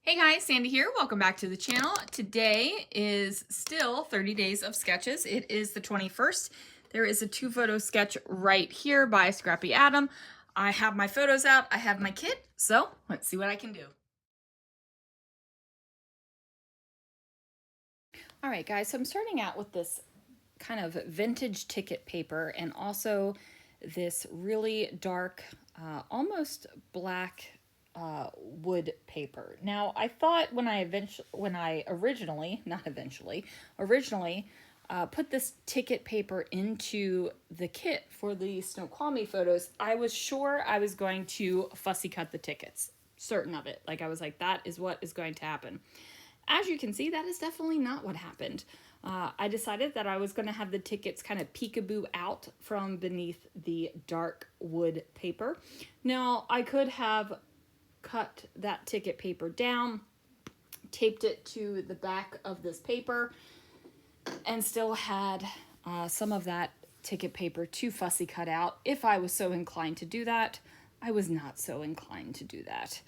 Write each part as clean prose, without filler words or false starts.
Hey guys, Sandy here. Welcome back to the channel. Today is still 30 days of sketches. It is the 21st. There is a 2-photo sketch right here by Scrappy Adam. I have my photos out. I have my kit. So let's see what I can do. All right, guys. So I'm starting out with this kind of vintage ticket paper and also this really dark, almost black wood paper. Now, I thought when I originally put this ticket paper into the kit for the Snoqualmie photos, I was sure I was going to fussy cut the tickets. Certain of it. Like I was like, that is what is going to happen. As you can see, that is definitely not what happened. I decided that I was going to have the tickets kind of peekaboo out from beneath the dark wood paper. Now, I could have cut that ticket paper down, taped it to the back of this paper, and still had some of that ticket paper to fussy cut out if I was so inclined to do that. I was not so inclined to do that.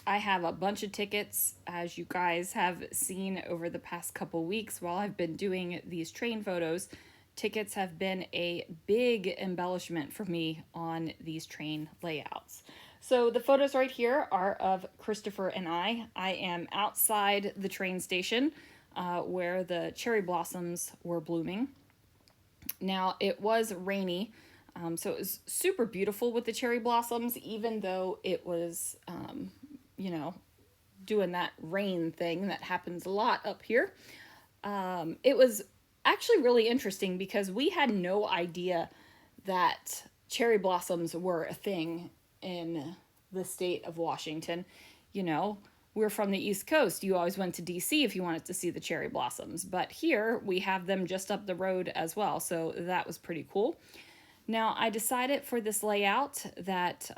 I have a bunch of tickets, as you guys have seen over the past couple weeks while I've been doing these train photos. Tickets have been a big embellishment for me on these train layouts. So the photos right here are of Christopher and I. I am outside the train station where the cherry blossoms were blooming. Now, it was rainy, so it was super beautiful with the cherry blossoms, even though it was, doing that rain thing that happens a lot up here. It was actually really interesting because we had no idea that cherry blossoms were a thing in the state of Washington. We're from the East Coast. You always went to DC if you wanted to see the cherry blossoms, but here we have them just up the road as well, so that was pretty cool. Now, I decided for this layout that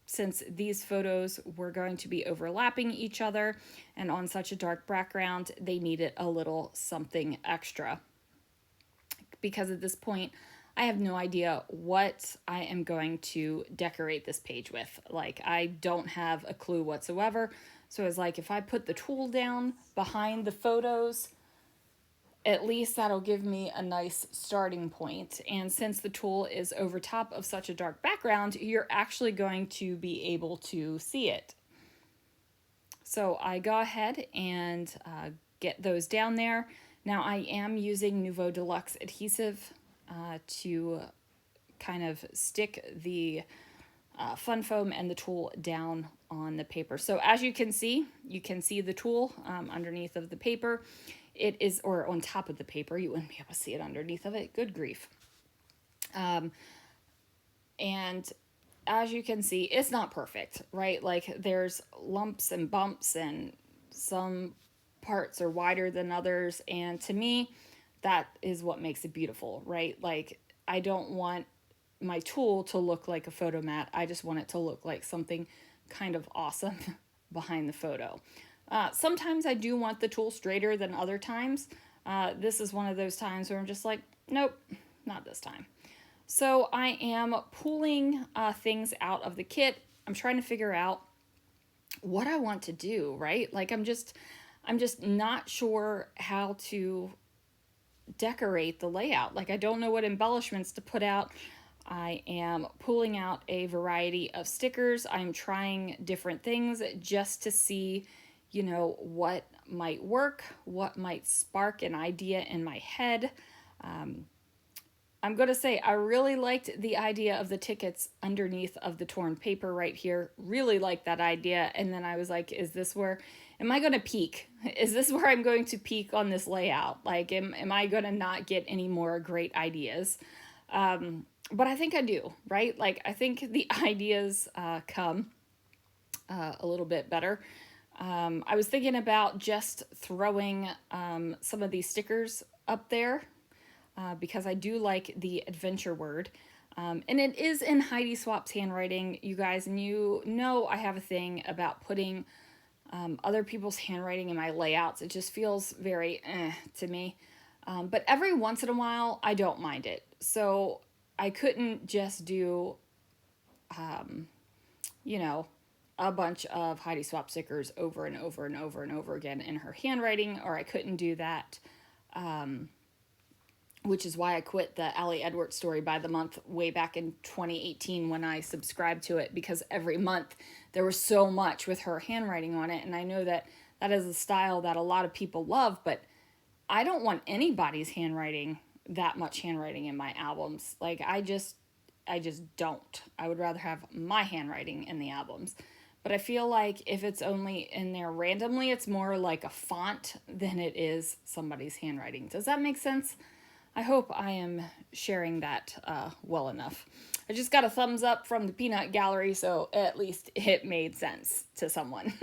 since these photos were going to be overlapping each other and on such a dark background, they needed a little something extra. Because at this point, I have no idea what I am going to decorate this page with. Like, I don't have a clue whatsoever. So it's like, if I put the tool down behind the photos, at least that'll give me a nice starting point. And since the tool is over top of such a dark background, you're actually going to be able to see it. So I go ahead and get those down there. Now I am using Nouveau Deluxe adhesive to kind of stick the fun foam and the tool down on the paper. So as you can see the tool underneath of the paper. It is, or on top of the paper, you wouldn't be able to see it underneath of it. Good grief. And as you can see, it's not perfect, right? Like, there's lumps and bumps and some parts are wider than others. And to me, that is what makes it beautiful, right? Like, I don't want my tool to look like a photo mat. I just want it to look like something kind of awesome behind the photo. Sometimes I do want the tool straighter than other times. This is one of those times where I'm just like, nope, not this time. So I am pulling things out of the kit. I'm trying to figure out what I want to do, right? Like, I'm just not sure how to decorate the layout. Like, I don't know what embellishments to put out. I am pulling out a variety of stickers. I'm trying different things just to see what might work, what might spark an idea in my head. I'm going to say I really liked the idea of the tickets underneath of the torn paper right here. Really liked that idea. And then I was like, am I going to peak? Is this where I'm going to peak on this layout? Like, am I going to not get any more great ideas? But I think I do, right? Like, I think the ideas come a little bit better. I was thinking about just throwing some of these stickers up there because I do like the adventure word. And it is in Heidi Swap's handwriting, you guys, and you know I have a thing about putting other people's handwriting in my layouts. It just feels very to me. But every once in a while, I don't mind it. So I couldn't just do, a bunch of Heidi Swap stickers over and over and over and over again in her handwriting, or I couldn't do that, which is why I quit the Allie Edwards Story by the Month way back in 2018 when I subscribed to it, because every month there was so much with her handwriting on it. And I know that that is a style that a lot of people love, but I don't want anybody's handwriting, that much handwriting in my albums. Like, I just don't. I would rather have my handwriting in the albums. But I feel like if it's only in there randomly, it's more like a font than it is somebody's handwriting. Does that make sense? I hope I am sharing that well enough. I just got a thumbs up from the Peanut Gallery, so at least it made sense to someone.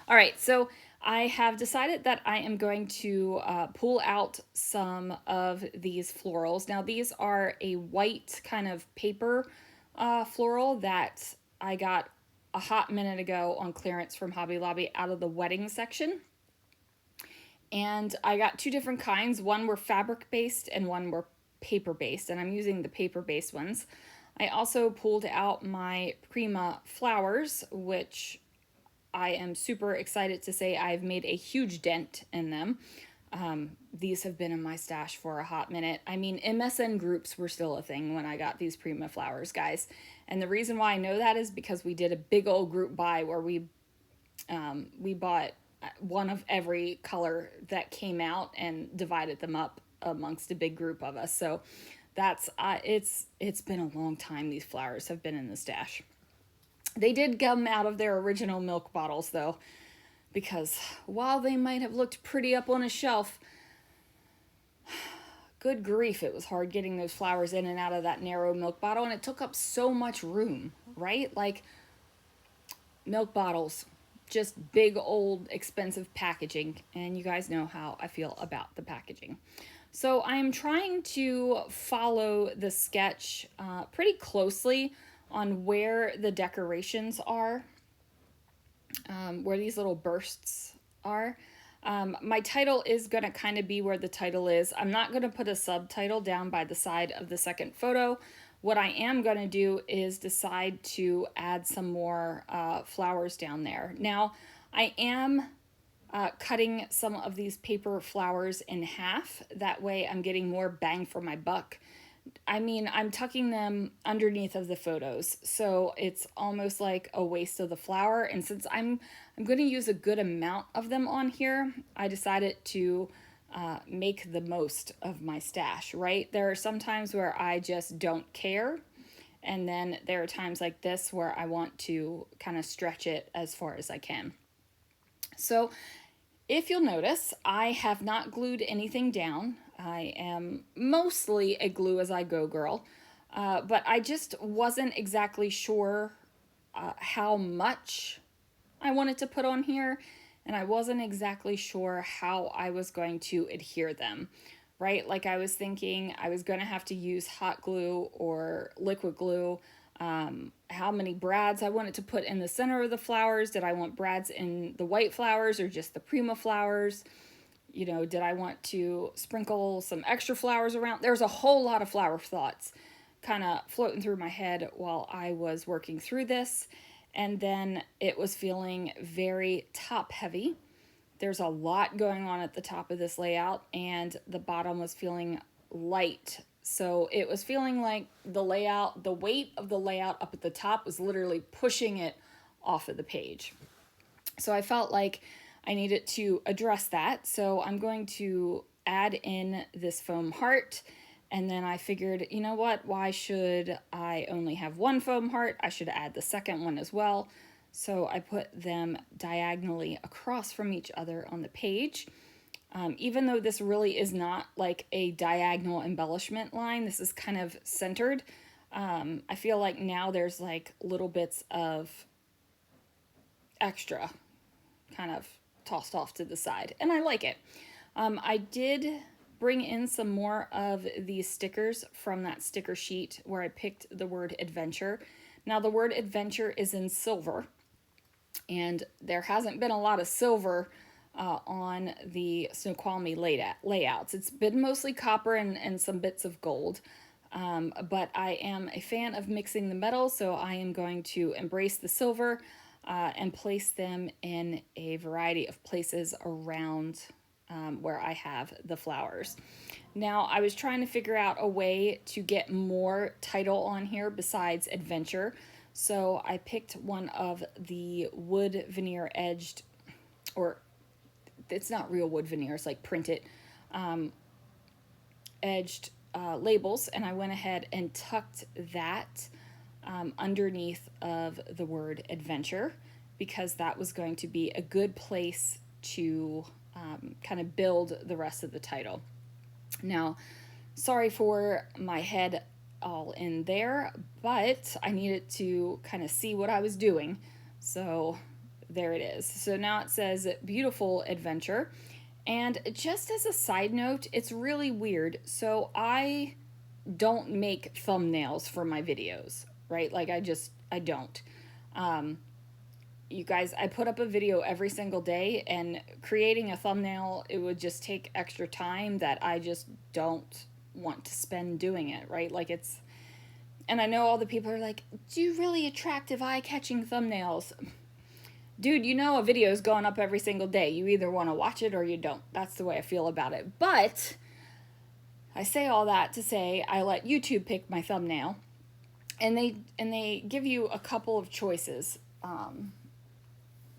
All right, so I have decided that I am going to pull out some of these florals. Now, these are a white kind of paper floral that I got a hot minute ago on clearance from Hobby Lobby out of the wedding section. And I got two different kinds. One were fabric based and one were paper based, and I'm using the paper based ones. I also pulled out my Prima flowers, which I am super excited to say I've made a huge dent in them. These have been in my stash for a hot minute. I mean, MSN groups were still a thing when I got these Prima flowers, guys. And the reason why I know that is because we did a big old group buy where we bought one of every color that came out and divided them up amongst a big group of us. So that's it's been a long time these flowers have been in the stash. They did come out of their original milk bottles though, because while they might have looked pretty up on a shelf, good grief, it was hard getting those flowers in and out of that narrow milk bottle, and it took up so much room, right? Like, milk bottles, just big old expensive packaging, and you guys know how I feel about the packaging. So I am trying to follow the sketch pretty closely on where the decorations are, where these little bursts are. My title is going to kind of be where the title is. I'm not going to put a subtitle down by the side of the second photo. What I am going to do is decide to add some more flowers down there. Now, I am cutting some of these paper flowers in half. That way I'm getting more bang for my buck. I mean, I'm tucking them underneath of the photos, so it's almost like a waste of the flower. And since I'm going to use a good amount of them on here, I decided to make the most of my stash, right? There are some times where I just don't care, and then there are times like this where I want to kind of stretch it as far as I can. So if you'll notice, I have not glued anything down. I am mostly a glue as I go girl, but I just wasn't exactly sure how much I wanted to put on here, and I wasn't exactly sure how I was going to adhere them, right? Like, I was thinking I was going to have to use hot glue or liquid glue, how many brads I wanted to put in the center of the flowers. Did I want brads in the white flowers or just the Prima flowers? You know, did I want to sprinkle some extra flowers around? There's a whole lot of flower thoughts kind of floating through my head while I was working through this. And then it was feeling very top heavy. There's a lot going on at the top of this layout, and the bottom was feeling light. So it was feeling like the layout, the weight of the layout up at the top was literally pushing it off of the page. So I felt like I needed to address that. So I'm going to add in this foam heart. And then I figured, you know what? Why should I only have one foam heart? I should add the second one as well. So I put them diagonally across from each other on the page. Even though this really is not like a diagonal embellishment line, this is kind of centered. I feel like now there's like little bits of extra kind of tossed off to the side, and I like it. I did bring in some more of these stickers from that sticker sheet where I picked the word adventure. Now, the word adventure is in silver, and there hasn't been a lot of silver on the Snoqualmie layouts. It's been mostly copper and some bits of gold, but I am a fan of mixing the metals, so I am going to embrace the silver. and place them in a variety of places around where I have the flowers. Now, I was trying to figure out a way to get more title on here besides adventure. So I picked one of the wood veneer edged, or it's not real wood veneer, it's like printed edged labels, and I went ahead and tucked that underneath of the word adventure because that was going to be a good place to kind of build the rest of the title. Now, sorry for my head all in there, but I needed to kind of see what I was doing. So there it is. So now it says beautiful adventure. And just as a side note, it's really weird. So I don't make thumbnails for my videos, right? Like I don't. You guys, I put up a video every single day, and creating a thumbnail, it would just take extra time that I just don't want to spend doing it, right? Like it's, and I know all the people are like, do really attractive, eye-catching thumbnails. Dude, you know a video is going up every single day. You either want to watch it or you don't. That's the way I feel about it. But I say all that to say I let YouTube pick my thumbnail, and they give you a couple of choices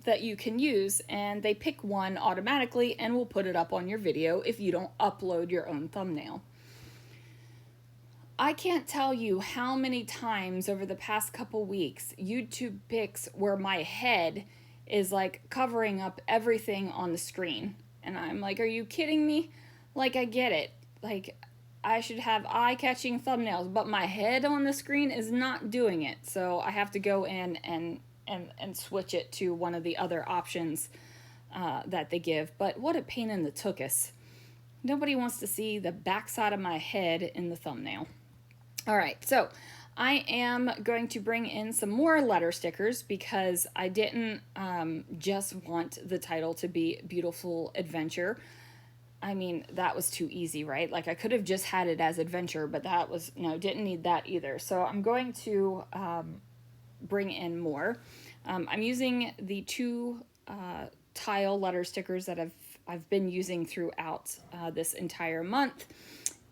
that you can use, and they pick one automatically and will put it up on your video if you don't upload your own thumbnail. I can't tell you how many times over the past couple weeks YouTube picks where my head is like covering up everything on the screen. And I'm like, are you kidding me? Like, I get it. Like, I should have eye-catching thumbnails, but my head on the screen is not doing it. So I have to go in and switch it to one of the other options that they give. But what a pain in the tuchus. Nobody wants to see the backside of my head in the thumbnail. All right, so I am going to bring in some more letter stickers because I didn't just want the title to be Beautiful Adventure. I mean, that was too easy, right? Like, I could have just had it as adventure, but that was, no, didn't need that either. So I'm going to bring in more. I'm using the two tile letter stickers that I've been using throughout this entire month.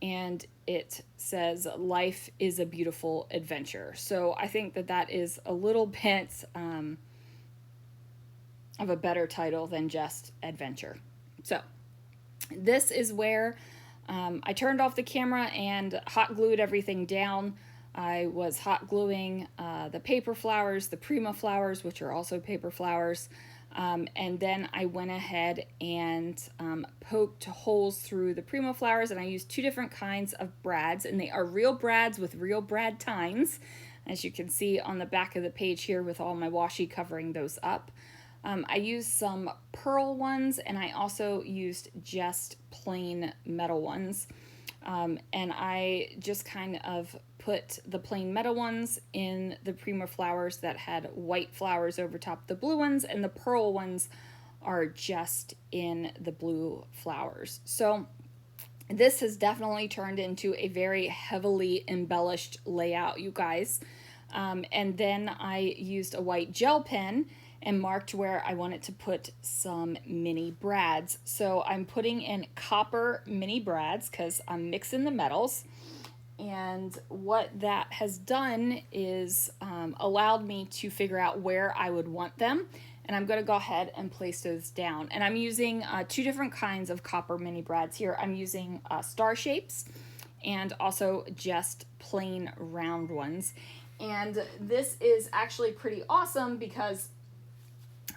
And it says, life is a beautiful adventure. So I think that that is a little bit of a better title than just adventure. So this is where I turned off the camera and hot glued everything down. I was hot gluing the paper flowers, the Prima flowers, which are also paper flowers. And then I went ahead and poked holes through the Prima flowers, and I used two different kinds of brads, and they are real brads with real brad tines, as you can see on the back of the page here with all my washi covering those up. I used some pearl ones, and I also used just plain metal ones. And I just kind of put the plain metal ones in the Prima flowers that had white flowers over top the blue ones, and the pearl ones are just in the blue flowers. So this has definitely turned into a very heavily embellished layout, you guys. And then I used a white gel pen and marked where I wanted to put some mini brads. So I'm putting in copper mini brads because I'm mixing the metals. And what that has done is allowed me to figure out where I would want them. And I'm going to go ahead and place those down. And I'm using two different kinds of copper mini brads here. I'm using star shapes and also just plain round ones. And this is actually pretty awesome because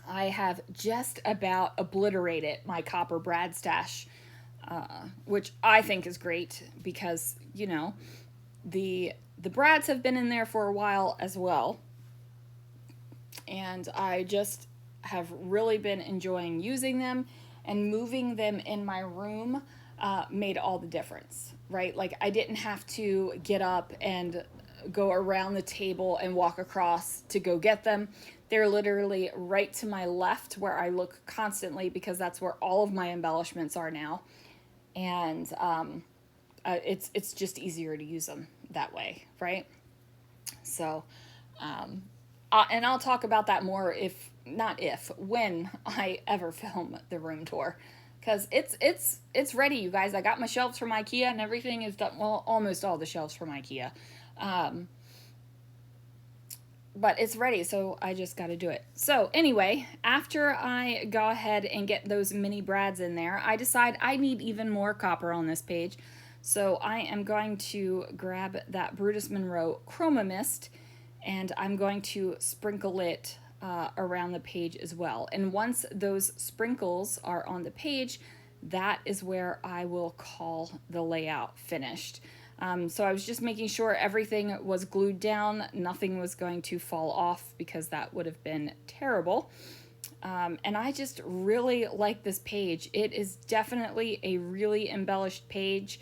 I have just about obliterated my copper brad stash, which I think is great because, you know, the brads have been in there for a while as well. And I just have really been enjoying using them, and moving them in my room made all the difference, right? Like, I didn't have to get up and go around the table and walk across to go get them. They're literally right to my left where I look constantly because that's where all of my embellishments are now. And it's just easier to use them that way, right? So And I'll talk about that more if not if when I ever film the room tour, because it's ready, you guys. I got my shelves from IKEA and everything is done. Well, almost all the shelves from IKEA, but it's ready, so I just got to do it. So anyway, after I go ahead and get those mini brads in there, I decide I need even more copper on this page. So I am going to grab that Brutus Monroe Chroma Mist, and I'm going to sprinkle it around the page as well. And once those sprinkles are on the page, that is where I will call the layout finished. So I was just making sure everything was glued down, nothing was going to fall off because that would have been terrible. And I just really like this page. It is definitely a really embellished page.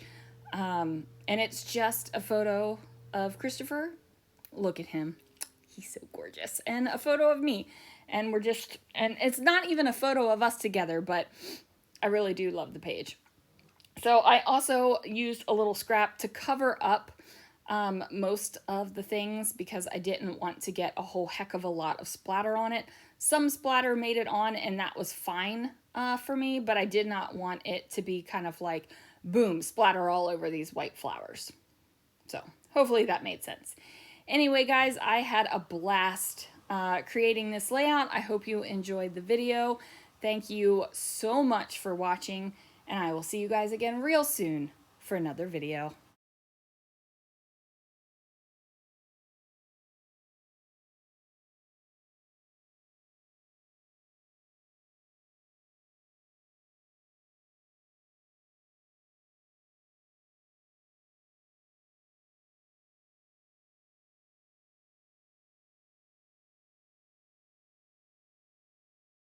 And it's just a photo of Christopher. Look at him. He's so gorgeous. And a photo of me. And and it's not even a photo of us together, but I really do love the page. So I also used a little scrap to cover up most of the things because I didn't want to get a whole heck of a lot of splatter on it. Some splatter made it on and that was fine for me, but I did not want it to be kind of like, boom, splatter all over these white flowers. So hopefully that made sense. Anyway, guys, I had a blast creating this layout. I hope you enjoyed the video. Thank you so much for watching, and I will see you guys again real soon for another video.